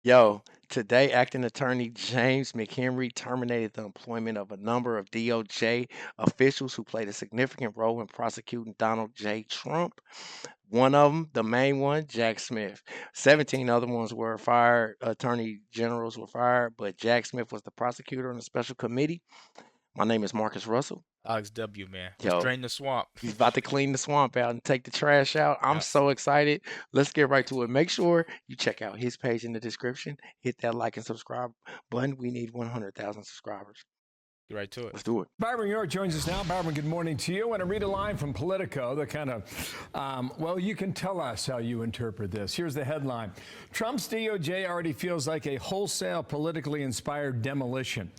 Yo, today, acting attorney James McHenry terminated the employment of a number of DOJ officials who played a significant role in prosecuting Donald J. Trump. One of them, the main one, Jack Smith. 17 other ones were fired. Attorney generals were fired, but Jack Smith was the prosecutor on the special committee. My name is Marcus Russell. Alex W, man. Let's Yo, drain the swamp. he's about to clean the swamp out and take the trash out. I'm Yeah, so excited. Let's get right to it. Make sure you check out his page in the description. Hit that like and subscribe button. We need 100,000 subscribers. get right to it. Let's do it. Barbara York joins us now. Barbara, good morning to you. I want to read a line from Politico that kind of, well, you can tell us how you interpret this. Here's the headline. Trump's DOJ already feels like a wholesale politically inspired demolition.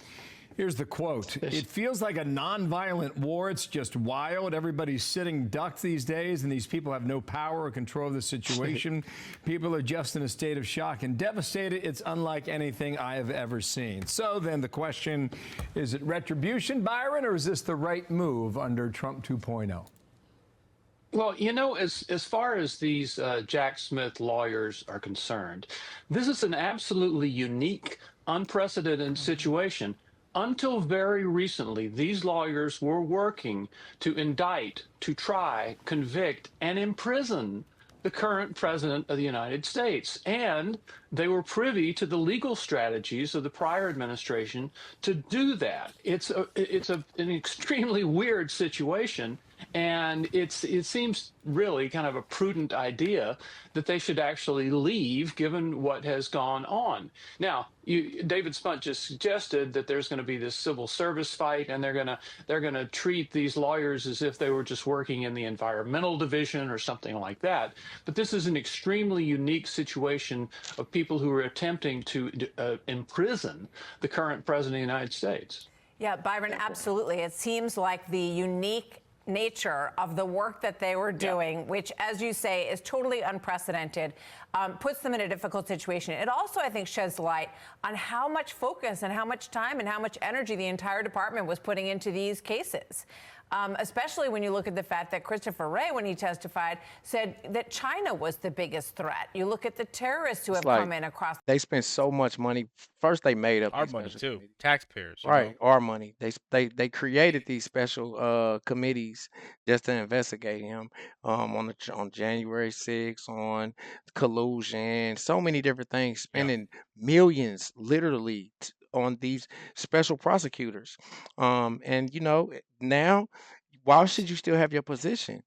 Here's the quote. It feels like a nonviolent war. It's just wild. Everybody's sitting ducks these days, and these people have no power or control of the situation. People are just in a state of shock and devastated. It's unlike anything I have ever seen. So then the question, is it retribution, Byron, or is this the right move under Trump 2.0? Well, as far as these Jack Smith lawyers are concerned, this is an absolutely unique, unprecedented situation. Until very recently, these lawyers were working to indict, to try, convict, and imprison the current president of the United States. And they were privy to the legal strategies of the prior administration to do that. An extremely weird situation. And it seems really kind of a prudent idea that they should actually leave, given what has gone on. Now, David Spunt just suggested that there's going to be this civil service fight, and they're going to treat these lawyers as if they were just working in the environmental division or something like that. But this is an extremely unique situation of people who are attempting to imprison the current president of the United States. Yeah, Byron, absolutely. It seems like the unique nature of the work that they were doing, which, as you say, is totally unprecedented, puts them in a difficult situation. It also, I think, sheds light on how much focus and how much time and how much energy the entire department was putting into these cases. Especially when you look at the fact that Christopher Wray, when he testified, said that China was the biggest threat. You look at the terrorists who have come in across. They spent so much money. First, they made up Our these money special too. committees. Taxpayers. Right, our money. They created these special committees just to investigate him on January 6th, on collusion, so many different things, Yeah. spending millions literally on these special prosecutors. And now, why should you still have your position?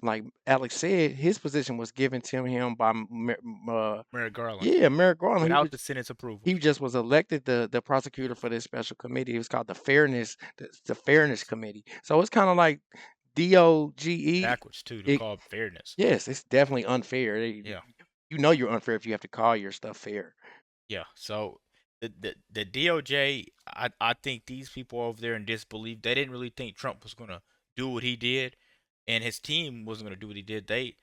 Like Alex said, his position was given to him by Merrick Garland. yeah, Merrick Garland. Without the Senate's approval. He just was elected the prosecutor for this special committee. It was called the Fairness Committee. So it's kind of like DOGE. Backwards too to call it fairness. Yes, it's definitely unfair. Yeah. You know you're unfair if you have to call your stuff fair. Yeah. So the DOJ, I think these people over there in disbelief, they didn't really think Trump was gonna do what he did, and his team wasn't gonna do what he did. They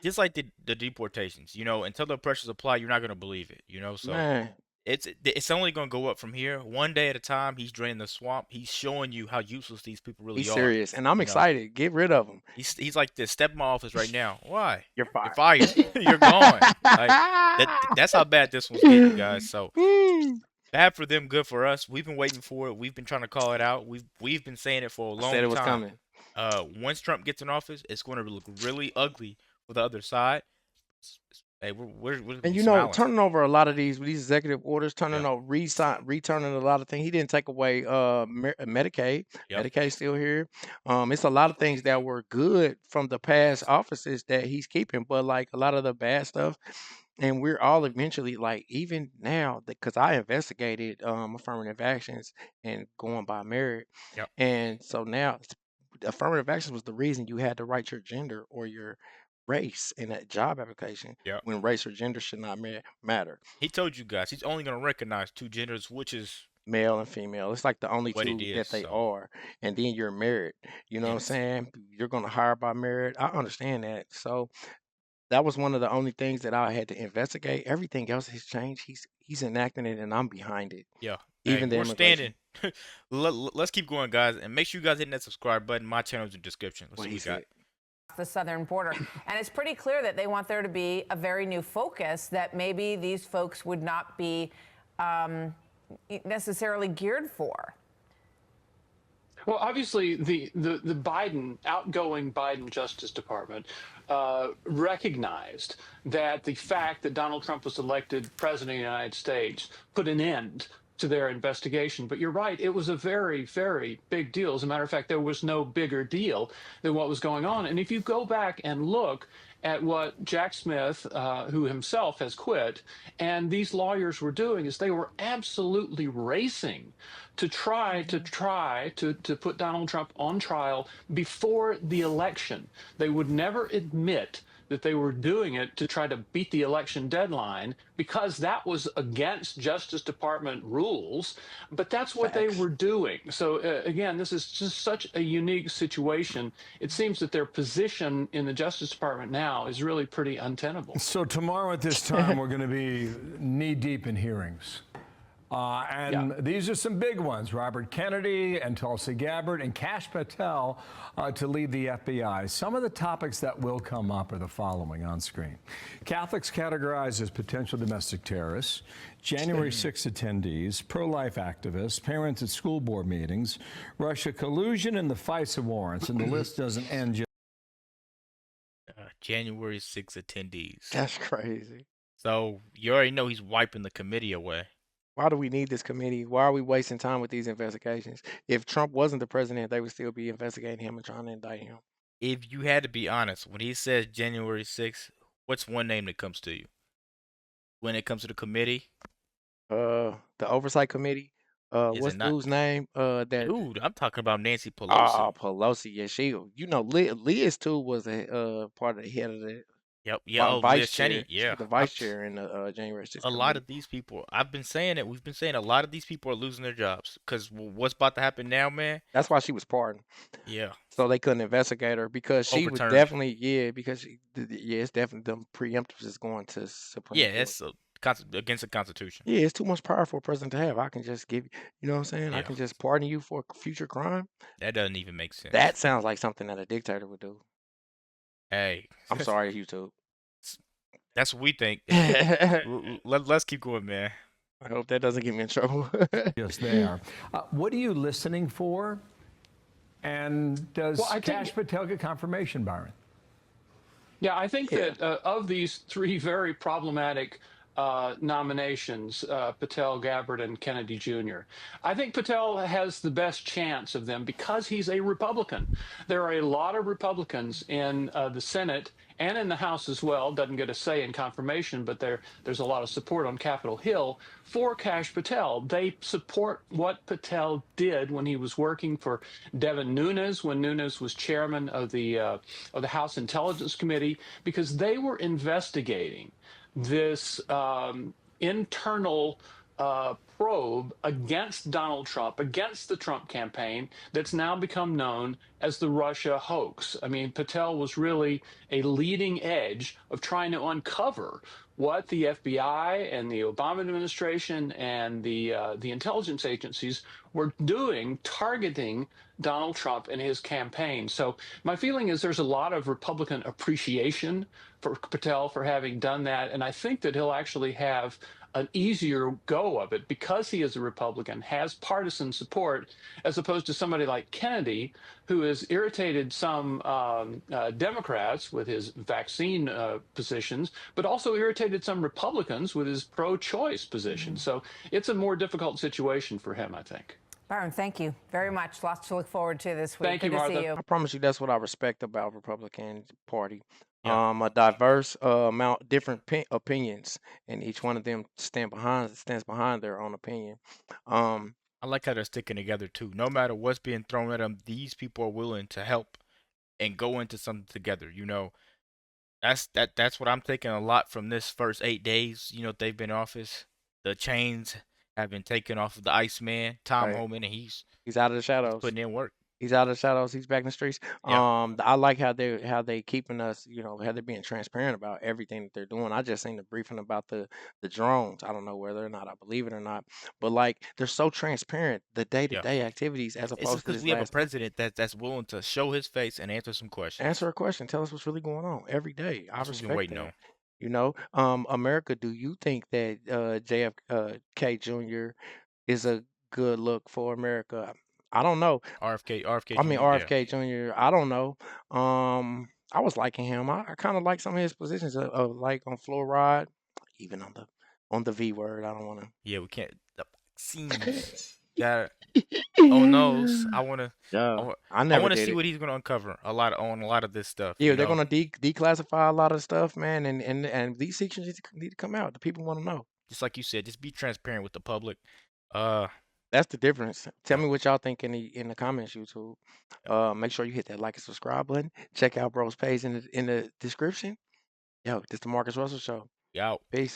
just like the deportations, until the pressures apply, you're not gonna believe it, So Man, it's only gonna go up from here, one day at a time. He's draining the swamp. He's showing you how useless these people really he's are. serious, and I'm You know, excited. Get rid of him. he's like this. Step in my office right now. Why? You're You're fired. fired. You're gone. Like that's how bad this one's getting, guys. So bad for them, good for us. We've been waiting for it. We've been trying to call it out. We've been saying it for a long I said it was time. coming. Once Trump gets in office, it's going to look really ugly for the other side. Hey, we're And smiling. turning over a lot of these executive orders, turning Yeah. over, returning a lot of things. He didn't take away Medicaid. Yep. Medicaid's still here. It's a lot of things that were good from the past offices that he's keeping, but like a lot of the bad stuff. And we're all eventually like, even now, because I investigated affirmative actions and going by merit, Yep. and so now affirmative actions was the reason you had to write your gender or your race in that job application Yep. when race or gender should not matter. He told you guys he's only going to recognize two genders, which is Male and female. It's like the only what two it that is. they So are. And then you're merit. You know what I'm yes, saying? You're going to hire by merit. I understand that. So that was one of the only things that I had to investigate. Everything else has changed. He's enacting it, and I'm behind it. yeah. Even the We're immigration. standing. Let's keep going, guys, and make sure you guys hit that subscribe button. My channel's in the description. Let's What see he what we got. said. the southern border. And it's pretty clear that they want there to be a very new focus that maybe these folks would not be necessarily geared for. Well, obviously, the outgoing Biden Justice Department recognized that the fact that Donald Trump was elected president of the United States put an end to their investigation. But you're right, it was a very, very big deal. As a matter of fact, there was no bigger deal than what was going on. And if you go back and look at what Jack Smith, who himself has quit, and these lawyers were doing, is they were absolutely racing to try to put Donald Trump on trial before the election. They would never admit that they were doing it to try to beat the election deadline because that was against Justice Department rules, but that's what they were doing. So again, this is just such a unique situation. It seems that their position in the Justice Department now is really pretty untenable. So tomorrow at this time, we're going to be knee-deep in hearings. These are some big ones. Robert Kennedy and Tulsi Gabbard and Kash Patel to lead the FBI. Some of the topics that will come up are the following on screen. Catholics categorized as potential domestic terrorists, January 6 attendees, pro-life activists, parents at school board meetings, Russia collusion, and the FISA warrants. And the list doesn't end just January 6 attendees. That's crazy. So you already know he's wiping the committee away. Why do we need this committee? Why are we wasting time with these investigations? If Trump wasn't the president, they would still be investigating him and trying to indict him. If you had to be honest, when he says January 6th, what's one name that comes to you? When it comes to the committee? The oversight committee. What's dude's name? Dude, I'm talking about Nancy Pelosi. Oh, Pelosi. Yeah, she. You know, Liz too was a part of the head of the. Yep. Yeah. Vice chair. Cheney, yeah. The vice chair in the January 6th. A lot of these people, I've been saying it. We've been saying a lot of these people are losing their jobs because what's about to happen now, man? That's why she was pardoned. Yeah. So they couldn't investigate her because she was definitely it's definitely the preemptives is going to Supreme Court. It's against the Constitution. Yeah, it's too much power for a president to have. I can just give you know what I'm saying? Yeah. I can just pardon you for a future crime. That doesn't even make sense. That sounds like something that a dictator would do. Hey. I'm sorry, YouTube. That's what we think. Let's keep going, man. I hope that doesn't get me in trouble. Yes, they are. What are you listening for? And does Kash Patel get confirmation, Byron? Yeah, I think that of these three very problematic nominations, Patel, Gabbard, and Kennedy Jr., I think Patel has the best chance of them because he's a Republican. There are a lot of Republicans in the Senate and in the House as well. Doesn't get a say in confirmation, but there's a lot of support on Capitol Hill for Kash Patel. They support what Patel did when he was working for Devin Nunes, when Nunes was chairman of the House Intelligence Committee, because they were investigating this internal probe against Donald Trump, against the Trump campaign that's now become known as the Russia hoax. I mean, Patel was really a leading edge of trying to uncover what the FBI and the Obama administration and the intelligence agencies were doing, targeting Donald Trump and his campaign. So my feeling is there's a lot of Republican appreciation for Patel for having done that, and I think that he'll actually have an easier go of it because he is a Republican, has partisan support, as opposed to somebody like Kennedy, who has irritated some Democrats with his vaccine positions, but also irritated some Republicans with his pro-choice position. So it's a more difficult situation for him, I think. Byron, thank you very much. Lots to look forward to this week. Thank you, Martha. Good to see you. I promise you that's what I respect about Republican Party. A diverse amount, different opinions, and each one of them stands behind their own opinion. I like how they're sticking together too. No matter what's being thrown at them, these people are willing to help and go into something together. You know, that's what I'm taking a lot from this first 8 days. You know, they've been in office. The chains have been taken off of the Iceman, Tom Homan, and he's out of the shadows, putting in work. He's out of the shadows. He's back in the streets. Yeah. I like how they keeping us, how they're being transparent about everything that they're doing. I just seen the briefing about the drones. I don't know whether or not I believe it or not, but like they're so transparent, the day to Yeah. day activities as It's opposed to because this we have a last. president that's willing to show his face and answer some Answer questions. a question. Tell us what's really going on every day. I That's what we've been respect waiting that. on. America, do you think that JFK Jr. is a good look for America? I don't know. RFK I mean, Jr. Yeah. RFK Jr. I don't know. I was liking him. I kind of like some of his positions, like on fluoride, even on the V word. I don't want Yeah, we can't. The vaccines. Got on those. to. I, Yeah, wa- I I never want to did see it. what he's gonna uncover on a lot of this stuff. Yeah, they're gonna declassify a lot of stuff, man, and these sections need to come out. The people want to know. Just like you said, just be transparent with the public. Uh, That's the difference. Tell yeah, me what y'all think in the comments, YouTube. yeah. Make sure you hit that like and subscribe button. Check out bro's page in the description. Yo, this the Marcus Russell Show. We out. Peace.